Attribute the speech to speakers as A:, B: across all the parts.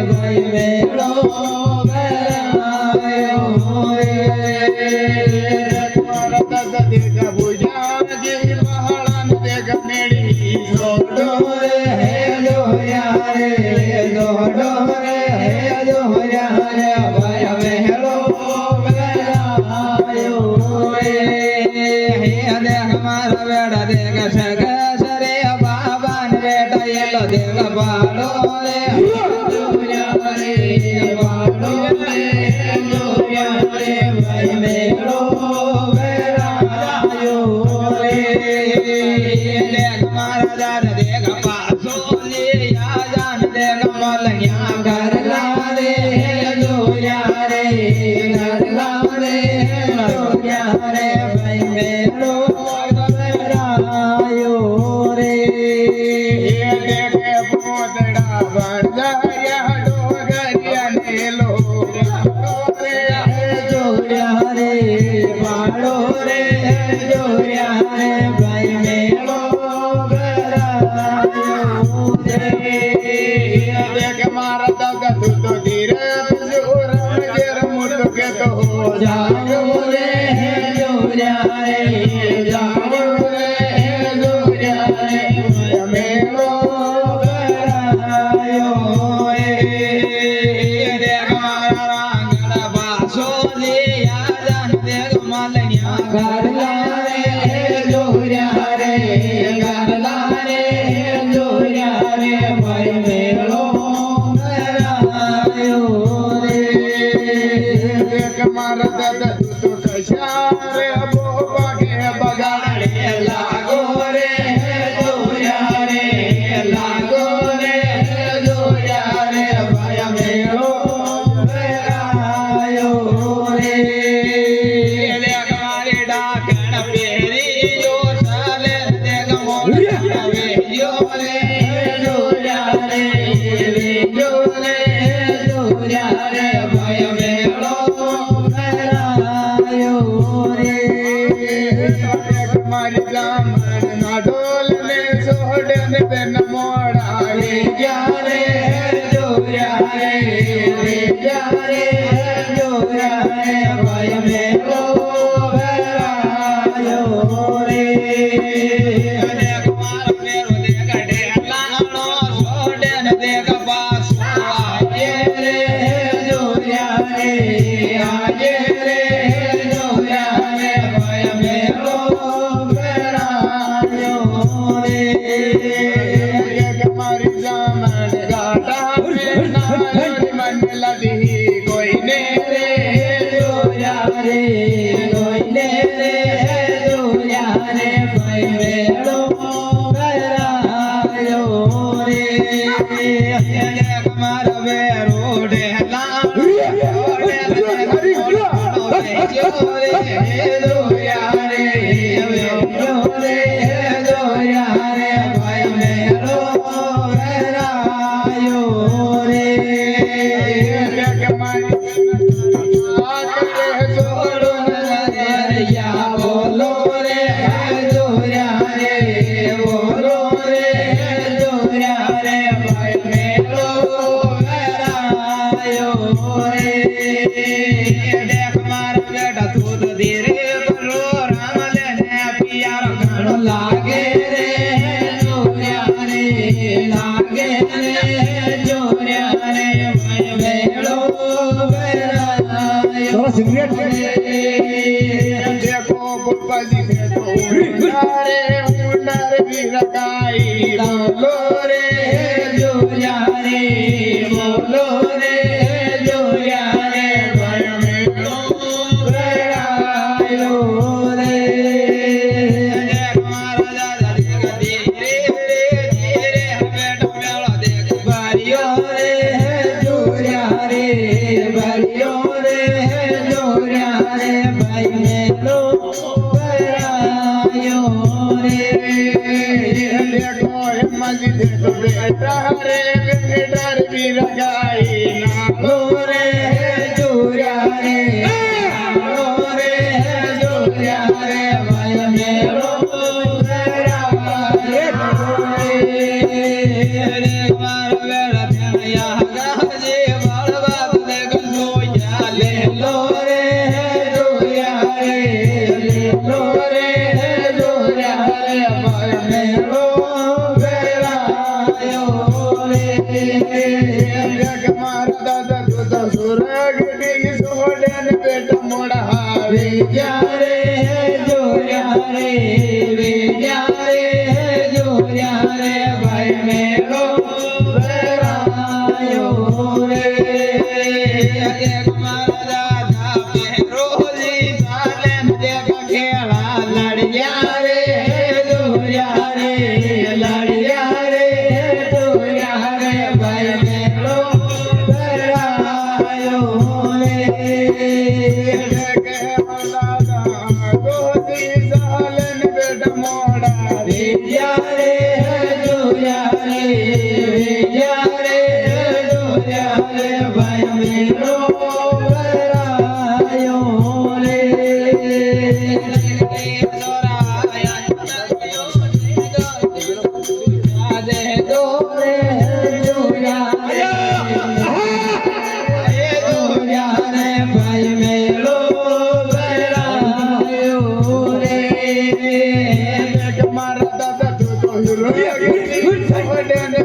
A: ભાઈ મેળો ભરાયો
B: દેખા ભુજાજી પહાડન દેખ મેળી
A: દોડો રે હે દોયા રે દોડો રે હે દોયા રે ભાઈ મેળો ભરાયો હે દેખ મારા વેડા દેખ સગસ રે બાબાન બેટા એલો દેખ પાડો રે દોયા રે પાડો રે દોયા રે ભાઈ મેળો જ્યારે જોયા રે જ્યારે જોયા રે ભાઈ મેળો ભરાયો રે દેખ મારા દાદા પેરોજી ચાલે દેખ ખેલા લડ્યા રે જોયા રે લડ્યા રે જોયા રે ભાઈ મેળો ભરાયો રે જ્યારે જોયા રે જ્યારે જોયા રે ભાઈ મેળો ભરાયો રે આજે દોરે જોયા રે જોયા રે ભાઈ મેળો ભરાયો રે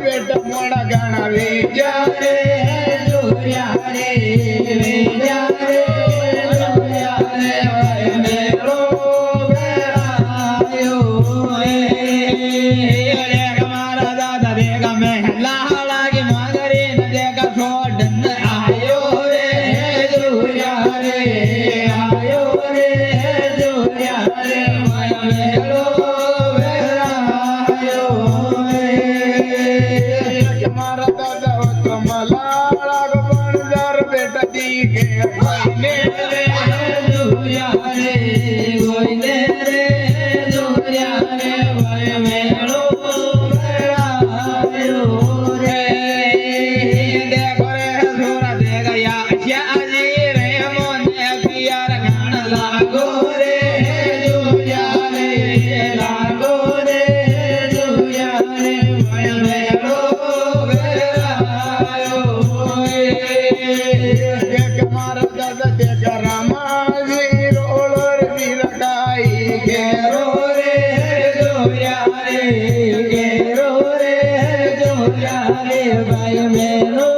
B: બેટા મોડા ગાણા રે
A: જ્યારે જોયા રે જ્યારે જોયા રે ભાઈ મેળો ભરાયો રે મારા દાદા દેગા મહેલા લાગી માગરી ન દેગા છોડન આયો રે જોયા રે આયો રે જોયા રે ભાઈ મેળો ભરાયો રે
B: મારા દાદા કમલા પણ બેટા દીકે કોઈને
A: રે જોયા રે કોઈને રે જોયા રે ભાઈ મેળો ભરાયો રે દેખો રે છોરા દે ગયા શ્યાજી રે મોને પિયર ગાણ લાગો રે જોયા રે લાગો રે જોયા રે ભાઈ મેળો ભરાયો રે
B: મારા દાદા દેખ રામાજી રોલર વિરકાઈ
A: ઘેરો રે જોયા રે ઘેરો રે જોયા રે ભાઈ મેળો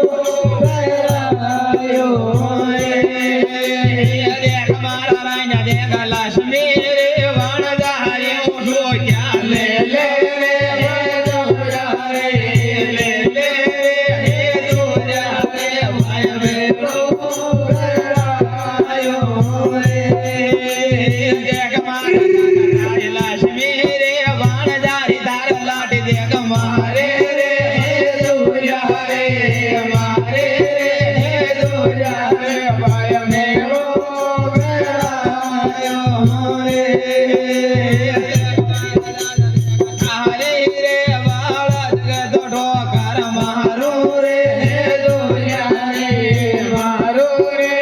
A: ભરાયો રે દેખ મારા રાજા દેખ લક્ષ્મી રે વણજારે ઉઠો ક્યાં લે લે રે જોયા રે લે લે રે જોયા રે ભાઈ મેળો ભરાયો રે દેખ મારા લક્ષ્મી રે વણજારી તાર લાટી દેખ મારે રે જોયા રે મારે રે જોયા રે ભાઈ મેળો ભરાયો રે તારે રે વાળા જગત ઠોકર મારું રે જોયા રે મારું રે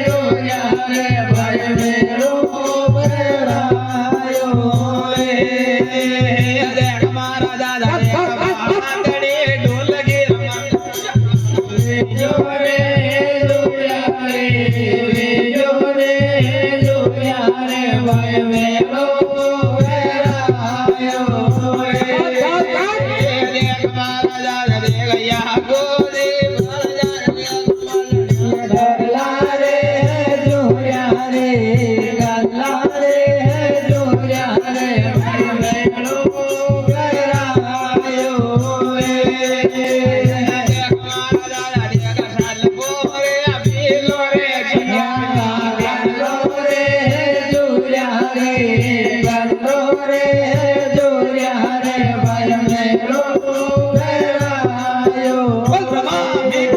A: જોયા રે ભાઈ મેળો ભરાયો રે દેખ મારા દાદા દેખ બાંધણી ઢોલકી જોરે જોયા રે જોરે જોયા રે ભાઈ મેળો ભરાયો રે દેખ મારા દાદા દેખ યા ગોરી ગલ્લા રે જોયા રે ગલ્લા રે જોયા રે ભાઈ મેળો ભરાયો રે દેખ મારા દાદા દેખ સાલકો રે અભીલો રે ગલ્લો રે જોયા રે ગલ્લો રે જોયા રે ભાઈ મેળો ભરાયો બોલ બ્રહ્મા દેવ